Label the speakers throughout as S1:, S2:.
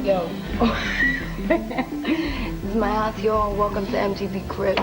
S1: Yo. This is my house, y'all. Welcome to MTV Cribs.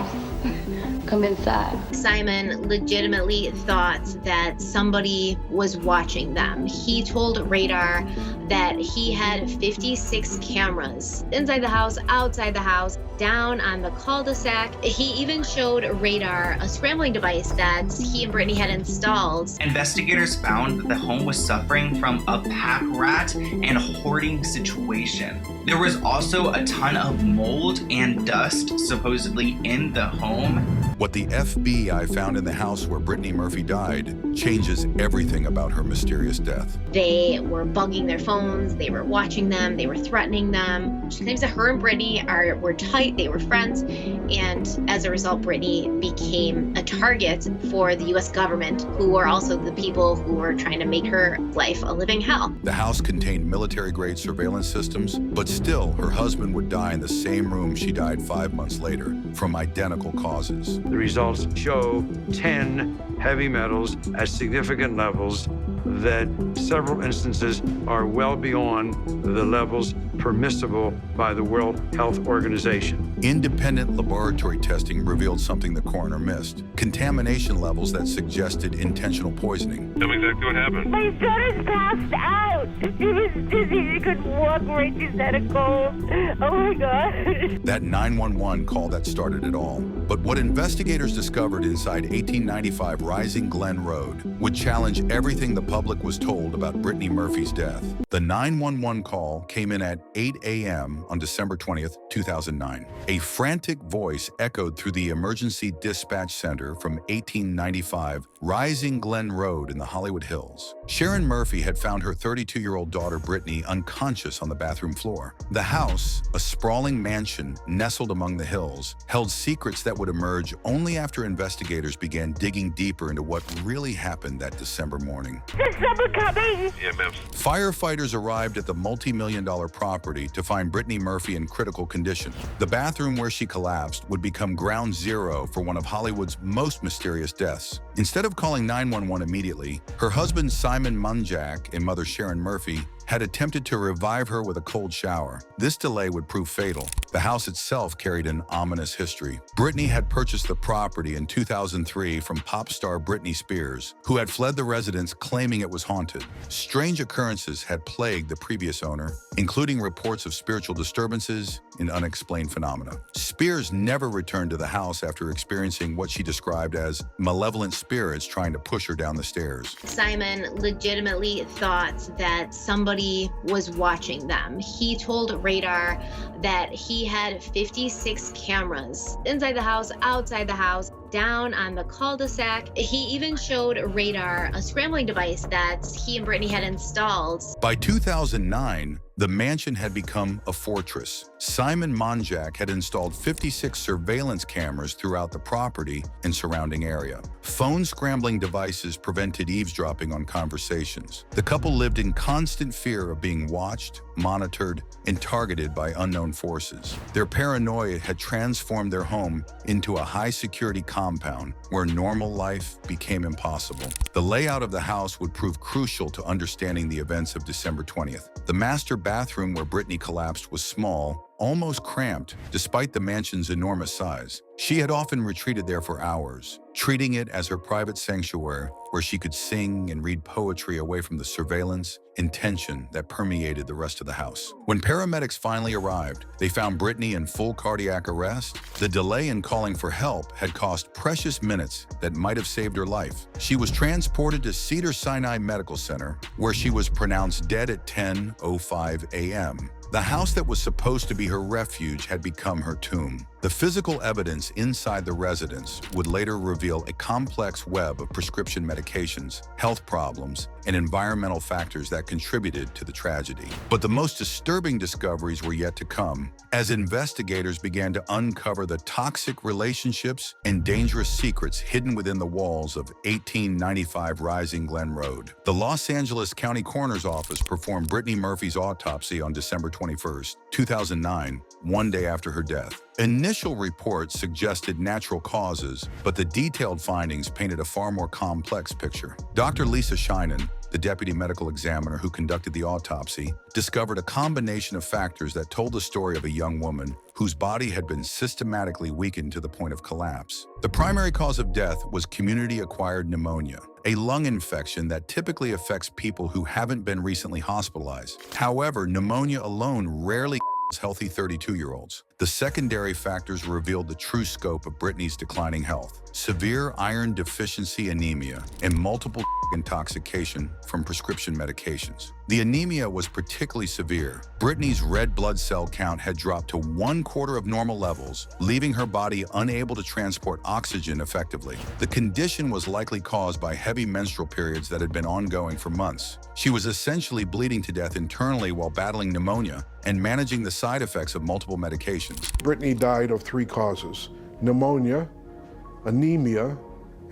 S1: Come inside.
S2: Simon legitimately thought that somebody was watching them. He told Radar that he had 56 cameras inside the house, outside the house, down on the cul-de-sac. He even showed Radar a scrambling device that he and Brittany had installed.
S3: Investigators found that the home was suffering from a pack rat and hoarding situation. There was also a ton of mold and dust supposedly in the home.
S4: What the FBI found in the house where Brittany Murphy died changes everything about her mysterious death.
S2: They were bugging their phones, they were watching them, they were threatening them. She claims that her and Brittany were tight, they were friends, and as a result, Brittany became a target for the US government, who are also the people who were trying to make her life a living hell.
S4: The house contained military-grade surveillance systems, but still, her husband would die in the same room she died 5 months later from identical causes.
S5: The results show 10 heavy metals at significant levels that several instances are well beyond the levels permissible by the World Health Organization.
S4: Independent laboratory testing revealed something the coroner missed: contamination levels that suggested intentional poisoning.
S6: Tell me exactly what happened.
S7: My son is passed out. He was dizzy. He couldn't walk right. He's had a cold. Oh my God.
S4: That 911 call that started it all. But what investigators discovered inside 1895 Rising Glen Road would challenge everything the public was told about Brittany Murphy's death. The 911 call came in at 8 a.m. on December 20th, 2009. A frantic voice echoed through the emergency dispatch center from 1895 Rising Glen Road in the Hollywood Hills. Sharon Murphy had found her 32-year-old daughter Brittany unconscious on the bathroom floor. The house, a sprawling mansion nestled among the hills, held secrets that would emerge only after investigators began digging deeper into what really happened that December morning.
S7: Is someone coming?
S6: Yeah, ma'am.
S4: Firefighters arrived at the multi-million-dollar property to find Brittany Murphy in critical condition. The bathroom where she collapsed would become ground zero for one of Hollywood's most mysterious deaths. Instead of calling 911 immediately, her husband Simon Monjack and mother Sharon Murphy had attempted to revive her with a cold shower. This delay would prove fatal. The house itself carried an ominous history. Brittany had purchased the property in 2003 from pop star Britney Spears, who had fled the residence claiming it was haunted. Strange occurrences had plagued the previous owner, including reports of spiritual disturbances and unexplained phenomena. Spears never returned to the house after experiencing what she described as malevolent spirits trying to push her down the stairs.
S2: Simon legitimately thought that somebody was watching them. He told Radar that he had 56 cameras inside the house, outside the house, down on the cul-de-sac. He even showed Radar a scrambling device that he and Brittany had installed.
S4: By 2009, the mansion had become a fortress. Simon Monjack had installed 56 surveillance cameras throughout the property and surrounding area. Phone scrambling devices prevented eavesdropping on conversations. The couple lived in constant fear of being watched, monitored, and targeted by unknown forces. Their paranoia had transformed their home into a high-security compound where normal life became impossible. The layout of the house would prove crucial to understanding the events of December 20th. The master bathroom where Brittany collapsed was small, almost cramped, despite the mansion's enormous size. She had often retreated there for hours, treating it as her private sanctuary where she could sing and read poetry away from the surveillance and tension that permeated the rest of the house. When paramedics finally arrived, they found Brittany in full cardiac arrest. The delay in calling for help had cost precious minutes that might have saved her life. She was transported to Cedars-Sinai Medical Center, where she was pronounced dead at 10:05 a.m. The house that was supposed to be her refuge had become her tomb. The physical evidence inside the residence would later reveal a complex web of prescription medications, health problems, and environmental factors that contributed to the tragedy. But the most disturbing discoveries were yet to come as investigators began to uncover the toxic relationships and dangerous secrets hidden within the walls of 1895 Rising Glen Road. The Los Angeles County Coroner's Office performed Brittany Murphy's autopsy on December 21st, 2009, one day after her death. Initially, initial report suggested natural causes, but the detailed findings painted a far more complex picture. Dr. Lisa Sheinin, the deputy medical examiner who conducted the autopsy, discovered a combination of factors that told the story of a young woman whose body had been systematically weakened to the point of collapse. The primary cause of death was community-acquired pneumonia, a lung infection that typically affects people who haven't been recently hospitalized. However, pneumonia alone rarely healthy 32-year-olds. The secondary factors revealed the true scope of Brittany's declining health: severe iron deficiency anemia and multiple intoxication from prescription medications. The anemia was particularly severe. Brittany's red blood cell count had dropped to 1/4 of normal levels, leaving her body unable to transport oxygen effectively. The condition was likely caused by heavy menstrual periods that had been ongoing for months. She was essentially bleeding to death internally while battling pneumonia and managing the side effects of multiple medications.
S6: Brittany died of 3 causes: pneumonia, anemia,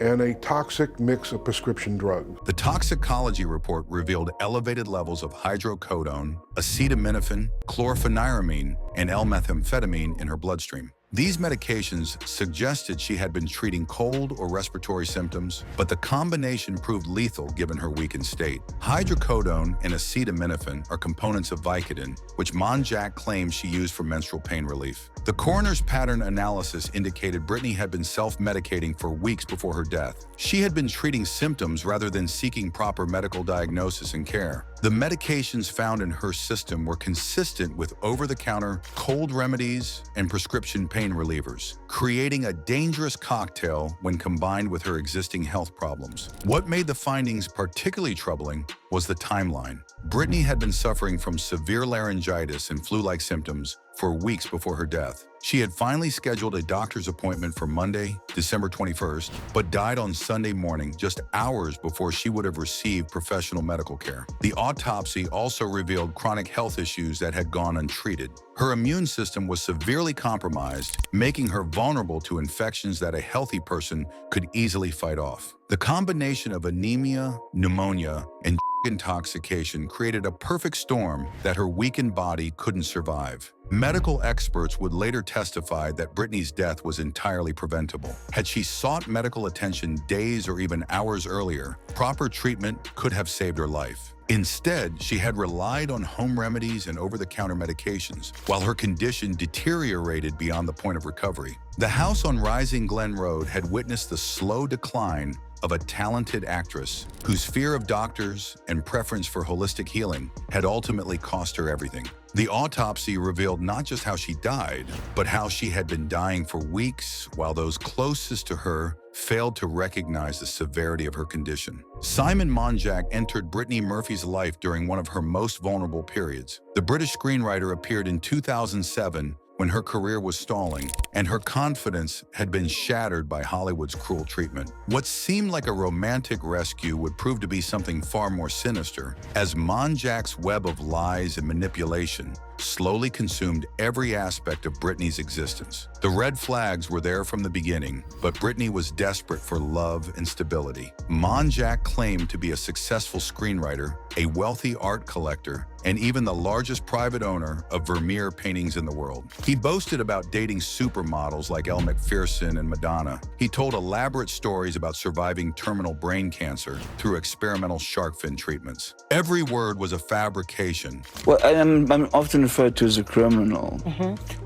S6: and a toxic mix of prescription drugs.
S4: The toxicology report revealed elevated levels of hydrocodone, acetaminophen, chlorpheniramine, and L-methamphetamine in her bloodstream. These medications suggested she had been treating cold or respiratory symptoms, but the combination proved lethal given her weakened state. Hydrocodone and acetaminophen are components of Vicodin, which Monjack claims she used for menstrual pain relief. The coroner's pattern analysis indicated Brittany had been self-medicating for weeks before her death. She had been treating symptoms rather than seeking proper medical diagnosis and care. The medications found in her system were consistent with over-the-counter cold remedies and prescription pain relievers, creating a dangerous cocktail when combined with her existing health problems. What made the findings particularly troubling was the timeline. Brittany had been suffering from severe laryngitis and flu-like symptoms for weeks before her death. She had finally scheduled a doctor's appointment for Monday, December 21st, but died on Sunday morning, just hours before she would have received professional medical care. The autopsy also revealed chronic health issues that had gone untreated. Her immune system was severely compromised, making her vulnerable to infections that a healthy person could easily fight off. The combination of anemia, pneumonia, and intoxication created a perfect storm that her weakened body couldn't survive. Medical experts would later testify that Brittany's death was entirely preventable. Had she sought medical attention days or even hours earlier, proper treatment could have saved her life. Instead, she had relied on home remedies and over-the-counter medications, while her condition deteriorated beyond the point of recovery. The house on Rising Glen Road had witnessed the slow decline of a talented actress whose fear of doctors and preference for holistic healing had ultimately cost her everything. The autopsy revealed not just how she died, but how she had been dying for weeks while those closest to her failed to recognize the severity of her condition. Simon Monjack entered Brittany Murphy's life during one of her most vulnerable periods. The British screenwriter appeared in 2007 when her career was stalling and her confidence had been shattered by Hollywood's cruel treatment. What seemed like a romantic rescue would prove to be something far more sinister, as Monjack's web of lies and manipulation slowly consumed every aspect of Brittany's existence. The red flags were there from the beginning, but Brittany was desperate for love and stability. Monjack claimed to be a successful screenwriter, a wealthy art collector, and even the largest private owner of Vermeer paintings in the world. He boasted about dating supermodels like Elle Macpherson and Madonna. He told elaborate stories about surviving terminal brain cancer through experimental shark fin treatments. Every word was a fabrication.
S8: Well, I'm often referred to as a criminal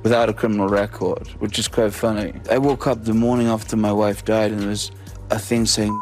S8: without a criminal record, which is quite funny. I woke up the morning after my wife died and there was a thing saying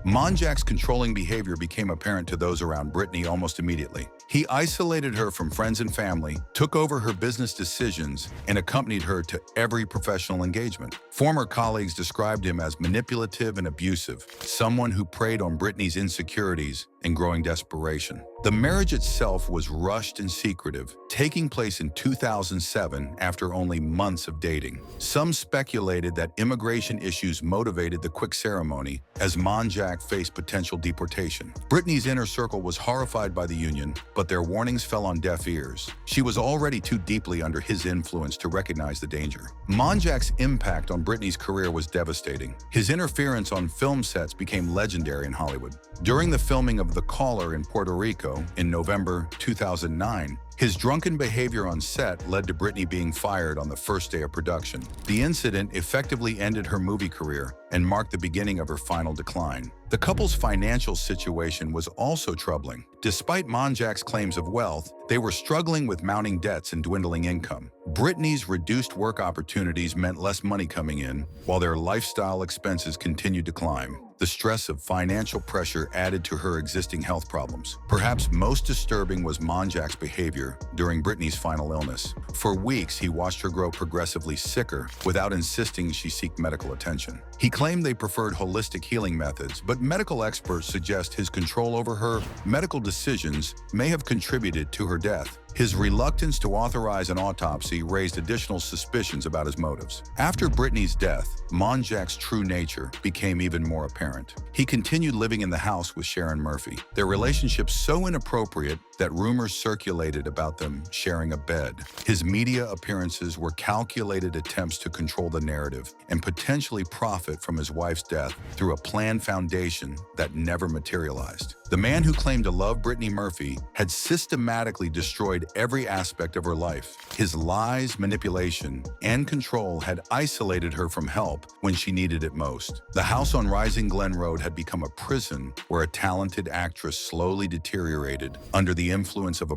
S4: Monjack's controlling behavior became apparent to those around Brittany almost immediately. He isolated her from friends and family, took over her business decisions, and accompanied her to every professional engagement. Former colleagues described him as manipulative and abusive, someone who preyed on Brittany's insecurities and growing desperation. The marriage itself was rushed and secretive, taking place in 2007 after only months of dating. Some speculated that immigration issues motivated the quick ceremony, as Monjack faced potential deportation. Brittany's inner circle was horrified by the union, but their warnings fell on deaf ears. She was already too deeply under his influence to recognize the danger. Monjack's impact on Brittany's career was devastating. His interference on film sets became legendary in Hollywood. During the filming of the caller in Puerto Rico in November 2009, his drunken behavior on set led to Brittany being fired on the first day of production. The incident effectively ended her movie career and marked the beginning of her final decline. The couple's financial situation was also troubling. Despite Monjack's claims of wealth, they were struggling with mounting debts and dwindling income. Brittany's reduced work opportunities meant less money coming in, while their lifestyle expenses continued to climb. The stress of financial pressure added to her existing health problems. Perhaps most disturbing was Monjack's behavior during Brittany's final illness. For weeks, he watched her grow progressively sicker without insisting she seek medical attention. He claimed they preferred holistic healing methods, but medical experts suggest his control over her medical decisions may have contributed to her death. His reluctance to authorize an autopsy raised additional suspicions about his motives. After Brittany's death, Monjack's true nature became even more apparent. He continued living in the house with Sharon Murphy, their relationship so inappropriate that rumors circulated about them sharing a bed. His media appearances were calculated attempts to control the narrative and potentially profit from his wife's death through a planned foundation that never materialized. The man who claimed to love Brittany Murphy had systematically destroyed every aspect of her life. His lies, manipulation, and control had isolated her from help when she needed it most. The house on Rising Glen Road had become a prison where a talented actress slowly deteriorated under the influence of a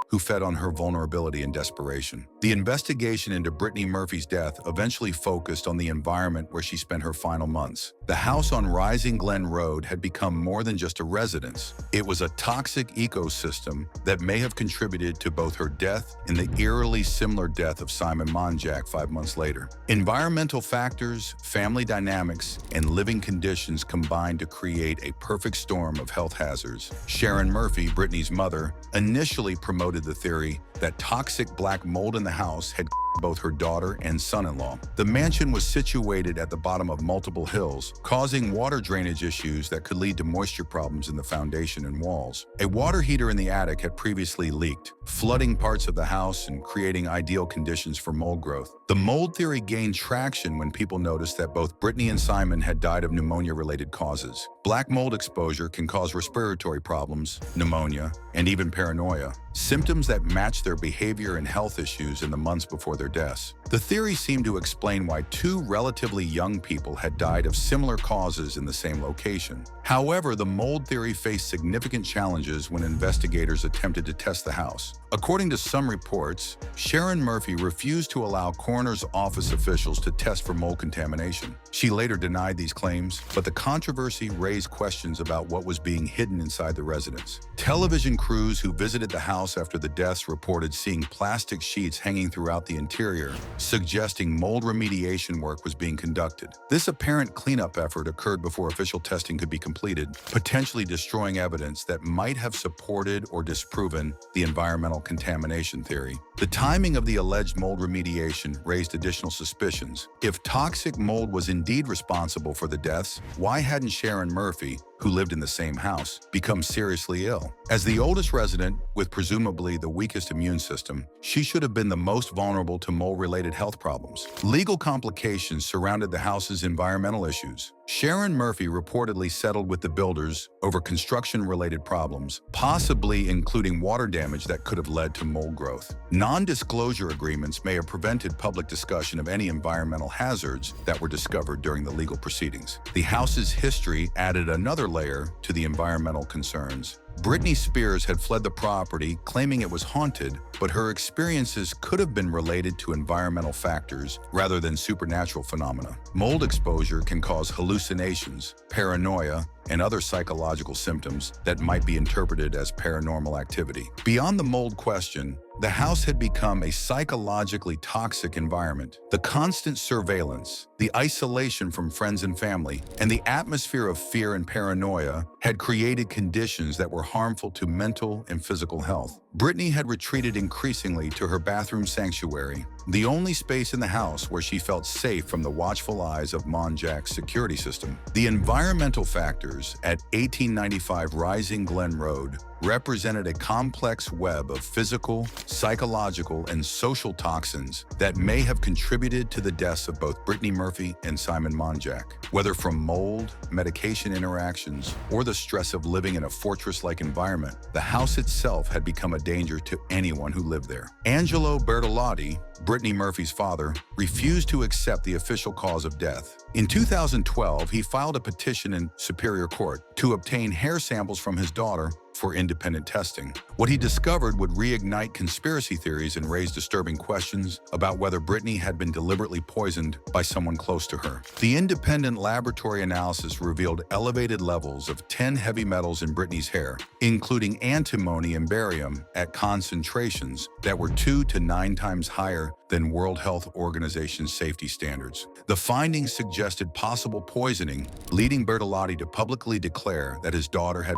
S4: who fed on her vulnerability and desperation. The investigation into Brittany Murphy's death eventually focused on the environment where she spent her final months. The house on Rising Glen Road had become more than just a residence. It was a toxic ecosystem that may have contributed to both her death and the eerily similar death of Simon Monjack 5 months later. Environmental factors, family dynamics, and living conditions combined to create a perfect storm of health hazards. Sharon Murphy, Brittany's mother, initially promoted the theory that toxic black mold in the house had both her daughter and son-in-law. The mansion was situated at the bottom of multiple hills, causing water drainage issues that could lead to moisture problems in the foundation and walls. A water heater in the attic had previously leaked, flooding parts of the house and creating ideal conditions for mold growth. The mold theory gained traction when people noticed that both Brittany and Simon had died of pneumonia-related causes. Black mold exposure can cause respiratory problems, pneumonia, and even paranoia, symptoms that match their behavior and health issues in the months before their deaths. The theory seemed to explain why two relatively young people had died of similar causes in the same location. However, the mold theory faced significant challenges when investigators attempted to test the house. According to some reports, Sharon Murphy refused to allow coroner's office officials to test for mold contamination. She later denied these claims, but the controversy raised questions about what was being hidden inside the residence. Television crews who visited the house after the deaths reported seeing plastic sheets hanging throughout the interior, suggesting mold remediation work was being conducted. This apparent cleanup effort occurred before official testing could be completed, potentially destroying evidence that might have supported or disproven the environmental contamination theory. The timing of the alleged mold remediation raised additional suspicions. If toxic mold was indeed responsible for the deaths, why hadn't Sharon Murphy, who lived in the same house, become seriously ill? As the oldest resident, with presumably the weakest immune system, she should have been the most vulnerable to mold-related health problems. Legal complications surrounded the house's environmental issues. Sharon Murphy reportedly settled with the builders over construction-related problems, possibly including water damage that could have led to mold growth. Non-disclosure agreements may have prevented public discussion of any environmental hazards that were discovered during the legal proceedings. The house's history added another layer to the environmental concerns. Britney Spears had fled the property, claiming it was haunted, but her experiences could have been related to environmental factors rather than supernatural phenomena. Mold exposure can cause hallucinations, paranoia, and other psychological symptoms that might be interpreted as paranormal activity. Beyond the mold question, the house had become a psychologically toxic environment. The constant surveillance, the isolation from friends and family, and the atmosphere of fear and paranoia had created conditions that were harmful to mental and physical health. Brittany had retreated increasingly to her bathroom sanctuary, the only space in the house where she felt safe from the watchful eyes of Monjack's security system. The environmental factors at 1895 Rising Glen Road represented a complex web of physical, psychological, and social toxins that may have contributed to the deaths of both Brittany Murphy and Simon Monjack. Whether from mold, medication interactions, or the stress of living in a fortress-like environment, the house itself had become a danger to anyone who lived there. Angelo Bertolotti, Brittany Murphy's father, refused to accept the official cause of death. In 2012, he filed a petition in Superior Court to obtain hair samples from his daughter for independent testing. What he discovered would reignite conspiracy theories and raise disturbing questions about whether Brittany had been deliberately poisoned by someone close to her. The independent laboratory analysis revealed elevated levels of 10 heavy metals in Brittany's hair, including antimony and barium at concentrations that were 2 to 9 times higher than World Health Organization safety standards. The findings suggested possible poisoning, leading Bertolotti to publicly declare that his daughter had.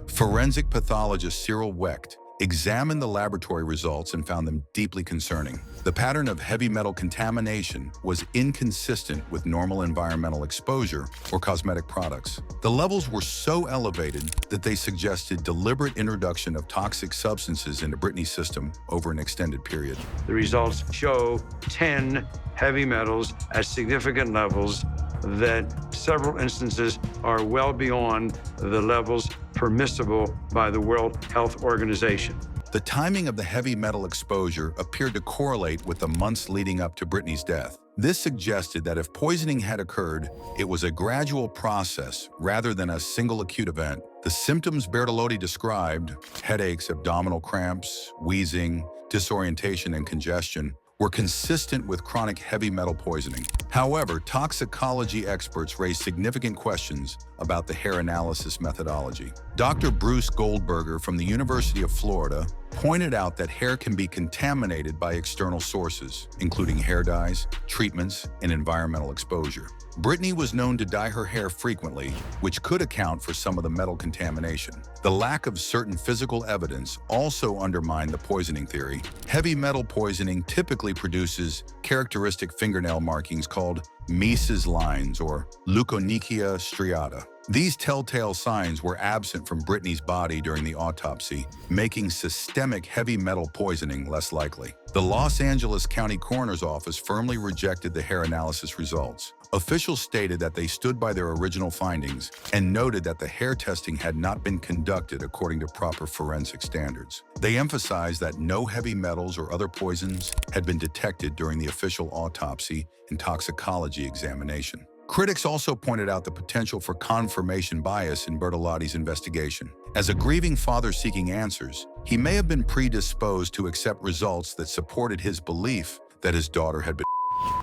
S4: Forensic pathologist Cyril Wecht examined the laboratory results and found them deeply concerning. The pattern of heavy metal contamination was inconsistent with normal environmental exposure or cosmetic products. The levels were so elevated that they suggested deliberate introduction of toxic substances into Brittany's system over an extended period.
S5: The results show 10 heavy metals at significant levels that several instances are well beyond the levels permissible by the World Health Organization.
S4: The timing of the heavy metal exposure appeared to correlate with the months leading up to Brittany's death. This suggested that if poisoning had occurred, it was a gradual process rather than a single acute event. The symptoms Bertolotti described, headaches, abdominal cramps, wheezing, disorientation, and congestion, were consistent with chronic heavy metal poisoning. However, toxicology experts raised significant questions about the hair analysis methodology. Dr. Bruce Goldberger from the University of Florida pointed out that hair can be contaminated by external sources, including hair dyes, treatments, and environmental exposure. Brittany was known to dye her hair frequently, which could account for some of the metal contamination. The lack of certain physical evidence also undermined the poisoning theory. Heavy metal poisoning typically produces characteristic fingernail markings called Mises lines or leukonychia striata. These telltale signs were absent from Brittany's body during the autopsy, making systemic heavy metal poisoning less likely. The Los Angeles County Coroner's Office firmly rejected the hair analysis results. Officials stated that they stood by their original findings and noted that the hair testing had not been conducted according to proper forensic standards. They emphasized that no heavy metals or other poisons had been detected during the official autopsy and toxicology examination. Critics also pointed out the potential for confirmation bias in Bertolotti's investigation. As a grieving father seeking answers, he may have been predisposed to accept results that supported his belief that his daughter had been.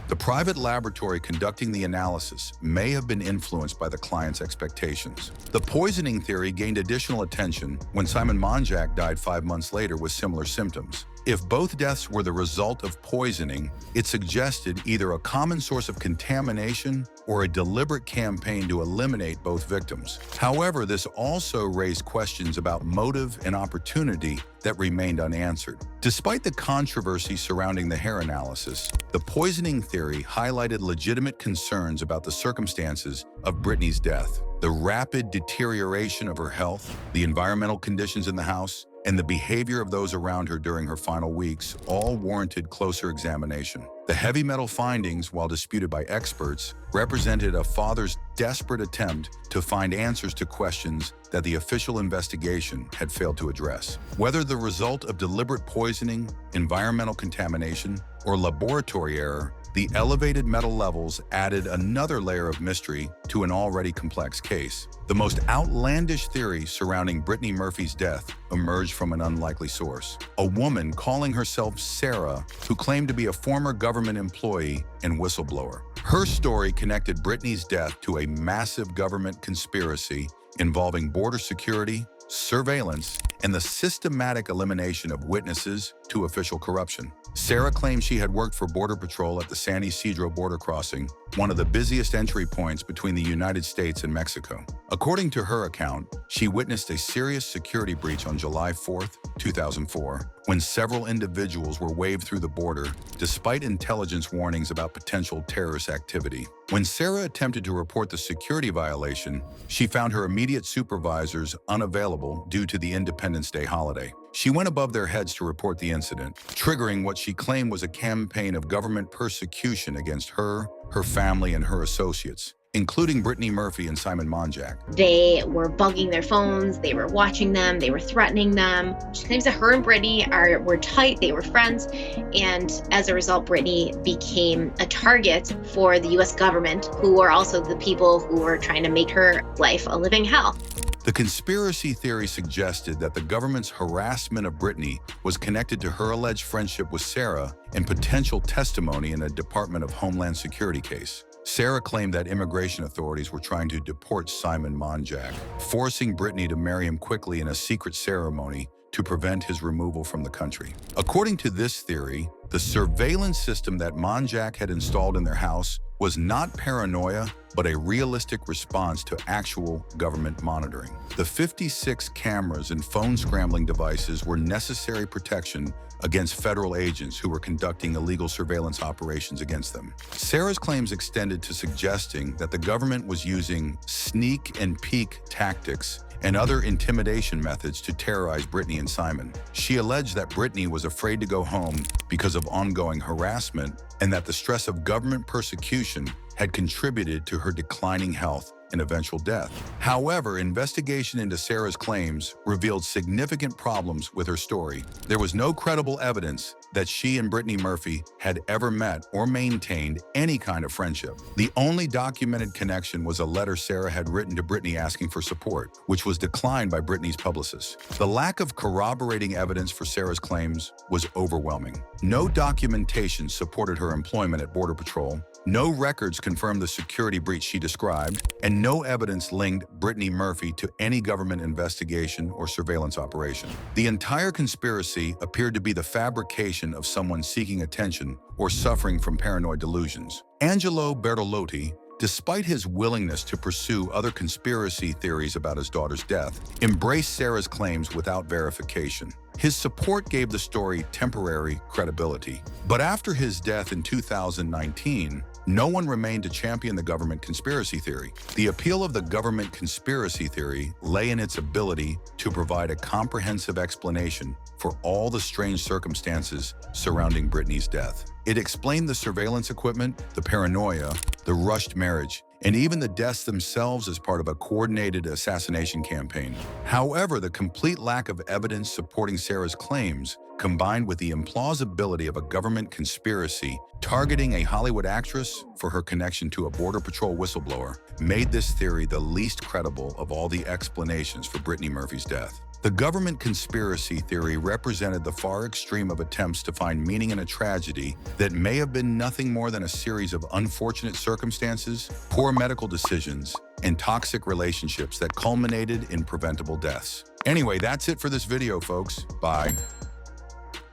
S4: The private laboratory conducting the analysis may have been influenced by the client's expectations. The poisoning theory gained additional attention when Simon Monjack died 5 months later with similar symptoms. If both deaths were the result of poisoning, it suggested either a common source of contamination or a deliberate campaign to eliminate both victims. However, this also raised questions about motive and opportunity that remained unanswered. Despite the controversy surrounding the hair analysis, the poisoning theory highlighted legitimate concerns about the circumstances of Brittany's death. The rapid deterioration of her health, the environmental conditions in the house, and the behavior of those around her during her final weeks all warranted closer examination. The heavy metal findings, while disputed by experts, represented a father's desperate attempt to find answers to questions that the official investigation had failed to address. Whether the result of deliberate poisoning, environmental contamination, or laboratory error, the elevated metal levels added another layer of mystery to an already complex case. The most outlandish theory surrounding Brittany Murphy's death emerged from an unlikely source. A woman calling herself Sarah, who claimed to be a former government employee and whistleblower. Her story connected Brittany's death to a massive government conspiracy involving border security, surveillance, and the systematic elimination of witnesses to official corruption. Sarah claimed she had worked for Border Patrol at the San Isidro border crossing, one of the busiest entry points between the United States and Mexico. According to her account, she witnessed a serious security breach on July 4, 2004, when several individuals were waved through the border despite intelligence warnings about potential terrorist activity. When Sarah attempted to report the security violation, she found her immediate supervisors unavailable due to the Independence Day holiday. She went above their heads to report the incident, triggering what she claimed was a campaign of government persecution against her, her family, and her associates, including Brittany Murphy and Simon Monjack.
S2: They were bugging their phones, they were watching them, they were threatening them. She claims that her and Brittany were tight, they were friends, and as a result, Brittany became a target for the US government, who are also the people who were trying to make her life a living hell.
S4: The conspiracy theory suggested that the government's harassment of Brittany was connected to her alleged friendship with Sarah and potential testimony in a Department of Homeland Security case. Sarah claimed that immigration authorities were trying to deport Simon Monjack, forcing Brittany to marry him quickly in a secret ceremony to prevent his removal from the country. According to this theory, the surveillance system that Monjack had installed in their house was not paranoia, but a realistic response to actual government monitoring. The 56 cameras and phone scrambling devices were necessary protection against federal agents who were conducting illegal surveillance operations against them. Sarah's claims extended to suggesting that the government was using sneak and peek tactics and other intimidation methods to terrorize Brittany and Simon. She alleged that Brittany was afraid to go home because of ongoing harassment and that the stress of government persecution had contributed to her declining health and eventual death. However, investigation into Sarah's claims revealed significant problems with her story. There was no credible evidence that she and Brittany Murphy had ever met or maintained any kind of friendship. The only documented connection was a letter Sarah had written to Brittany asking for support, which was declined by Brittany's publicist. The lack of corroborating evidence for Sarah's claims was overwhelming. No documentation supported her employment at Border Patrol, no records confirmed the security breach she described, and no evidence linked Brittany Murphy to any government investigation or surveillance operation. The entire conspiracy appeared to be the fabrication of someone seeking attention or suffering from paranoid delusions. Angelo Bertolotti, despite his willingness to pursue other conspiracy theories about his daughter's death, embraced Sarah's claims without verification. His support gave the story temporary credibility. But after his death in 2019, no one remained to champion the government conspiracy theory. The appeal of the government conspiracy theory lay in its ability to provide a comprehensive explanation for all the strange circumstances surrounding Brittany's death. It explained the surveillance equipment, the paranoia, the rushed marriage, and even the deaths themselves as part of a coordinated assassination campaign. However, the complete lack of evidence supporting Sarah's claims, combined with the implausibility of a government conspiracy targeting a Hollywood actress for her connection to a Border Patrol whistleblower, made this theory the least credible of all the explanations for Brittany Murphy's death. The government conspiracy theory represented the far extreme of attempts to find meaning in a tragedy that may have been nothing more than a series of unfortunate circumstances, poor medical decisions, and toxic relationships that culminated in preventable deaths. Anyway, that's it for this video, folks. Bye.